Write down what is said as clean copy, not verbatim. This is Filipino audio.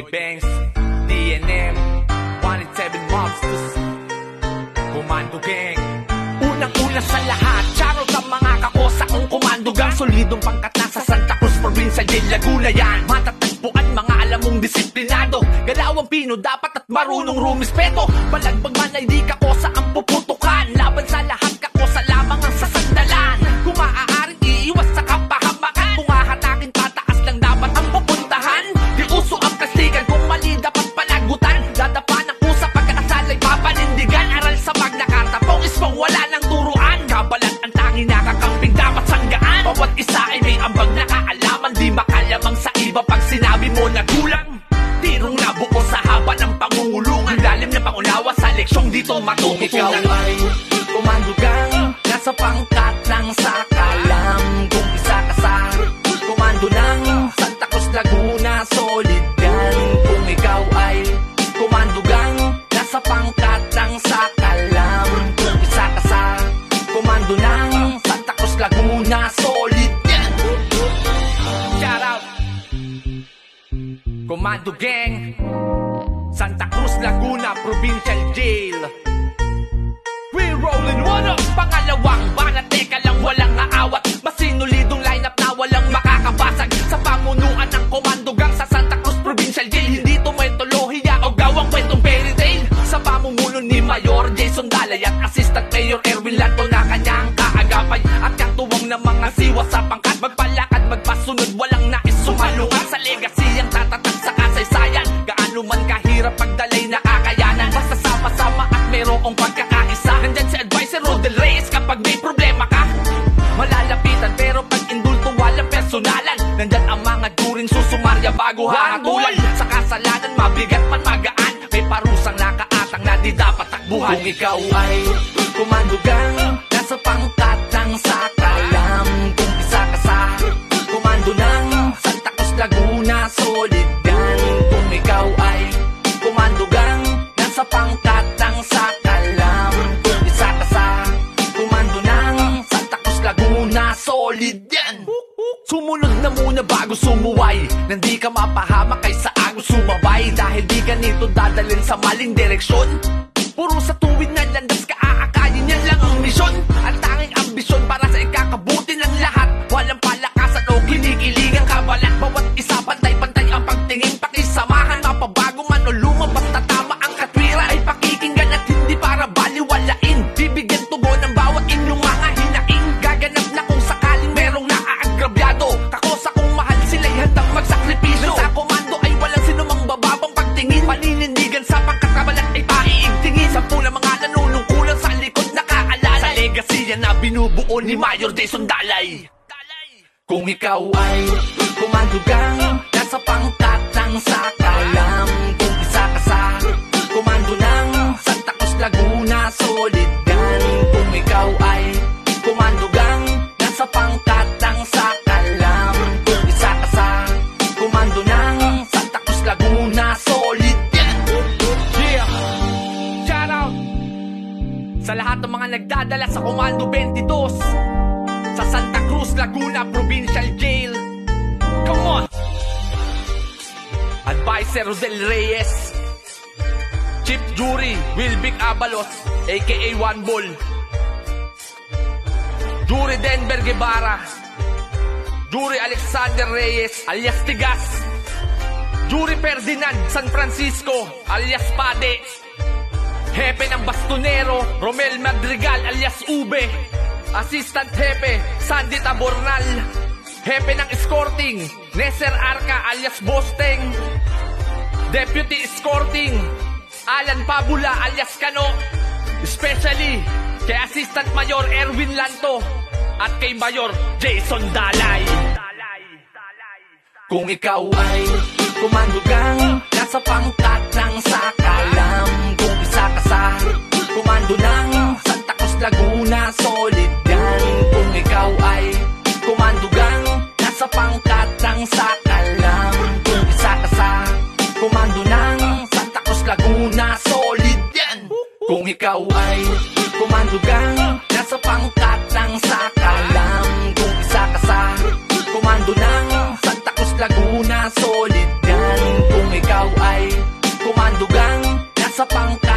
Banks, DNM, 187 Mobsters, Commando Gang. Unang-una sa lahat, charot ang mga kakosa kong Commando Gang. Solidong pangkat na sa Santa Cruz Provincial Jail, Laguna yan. Matatagpuan mga alam mong disiplinado, galawang Pino dapat at marunong rumispeto. Balagbag man ay di kakosa ang puputukan, laban sa lahat kakosa lamang ang sasandalan. Kung maaaring iiwas sa kapahamakan, kung hahatakin tataas lang dapat ang pupuntahan. Di uso ang plastikan, kung mali dapat panagutan. Dadapa ng kusa pagkakasalay papanindigan. Aral sa Magna Carta, pong ispong wala ng turuan. Kabalan ang tangi nakakamping dapat sanggaan. Bawat isa ay may ambag na kaalaman, di makalamang sa iba pag sinabi mo na kulang. Tirong nabuo sa haba ng pangungulungan, lalim na pangunawa sa leksyong dito matututunan. Ikaw ay Commando Gang, nasa pangkat ng sakalam. Kung isa ka sa komando ng Santa Cruz, Laguna, solid yan. Kung ikaw ay Commando Gang, nasa pangkat ng sakalam. Kung isa ka sa komando ng Santa Cruz, Laguna, solid yan. Shout out Commando Gang, Santa Cruz, Laguna, Provincial Jail. We rollin' one up. Pangalawang bana, teka lang, walang aawat. Masinulidong lineup na walang makakabasag. Sa pamunuan ng Commando Gang sa Santa Cruz Provincial Jail, hindi to metolohiya o gawang kwentong fairy tale. Sa pamumuno ni Mayor Jason Dalay at Assistant Mayor Erwin Lanto na kanyang kaagapay, at katuwang ng mga siwa sa pangkat, magpalakad, magpasunod, walang nais sumalungan sa legacy ang tatatag sa kasaysayan. Gaano man kahirap pagdalay na kakayanan, basta sama-sama at merong pagkakaisa. Nandyan si Advisor Rodel Reyes kapag may problema ka, malalapitan pero pag indulto walang personalan. Nandyan ang mga during susumarya bago hahatulan. Sa kasalanan mabigat man magaan, may parusang nakaatang na di dapat takbuhan. Kung ikaw ay Commando Gang, nasa pangkat ng sakalam. Kung isa ka sa komando ng Santa Cruz, Laguna, solid yan. Kung ikaw ay Commando Gang, nasa pangkat ng sakalam. Kung isa ka sa komando ng Santa Cruz, Laguna, solid yan. Sumunod na muna bago sumuway, nandi ka mapahamak kaysa agos sumabay. Dahil di ka nito dadalhin sa maling direksyon, puro sa tuwid na landas ka aakayin, yan lang ang misyon. Ang tanging ambisyon para sa ikakabuti ng lahat, walang palakasan o kinikilingang kabalat. Bawat isa pantay-pantay ang pagtingin, pakisamahan. Mapabago man o luma, basta tama ang katwiran ay pakikinggan at hindi para baliwalain. Bibigyan tugon ng bawat inyong mga hinaing. Gaganap na kung sakaling merong naaagrabyado, kakosa kung mahal sila'y handang magsakripisyo. Sa komando ay walang sinumang bababang pagtingin, paninindigan sa pagkakabalat ay paiigtingin. Sampu na mga nanunungkulang sa likod nakaalala, sa legacy yan na binubuo ni Mayor Jason Dalay. Kung ikaw ay Commando Gang, nasa pangkat ng sakalam. Kung isa ka sa komando ng Santa Cruz, Laguna, solid yan. Kung ikaw ay Commando Gang, nasa pangkat ng sakalam. Kung isa ka sa komando ng Santa Cruz, Laguna, solid yan. Yeah! Shout out sa lahat ng mga nagdadala sa Commando 22 sa Santa Cruz, Laguna, Provincial Jail. Come on! Advisor Rodel Reyes, Chief Jury Wilvic Abalos aka One Ball, Jury Denver Guevara, Jury Alexander Reyes alias Tigas, Jury Ferdinand San Francisco alias Pade, Hepe ng Bastonero Romel Madrigal alias Ube, Assistant Hepe Sandy Tabornal, Hepe ng Escorting Neser Arca alias Bosteng, Deputy Escorting Alan Pabula alias Kano, especially kay Assistant Mayor Erwin Lanto at kay Mayor Jason Dalay. Kung ikaw ay Commando Gang, nasa pangkat ng sakalam. Kung isa ka sa komando ng Santa Cruz, Laguna, solid yan. Kung ikaw ay Commando Gang, nasa pangkat ng sakalam. Kung isa ka sa komando ng Santa Cruz, Laguna, solid yan. Kung ikaw ay Commando Gang, nasa pangkat ng sakalam. Kung isa ka sa komando ng Santa Cruz, Laguna, solid yan. Kung ikaw sa pang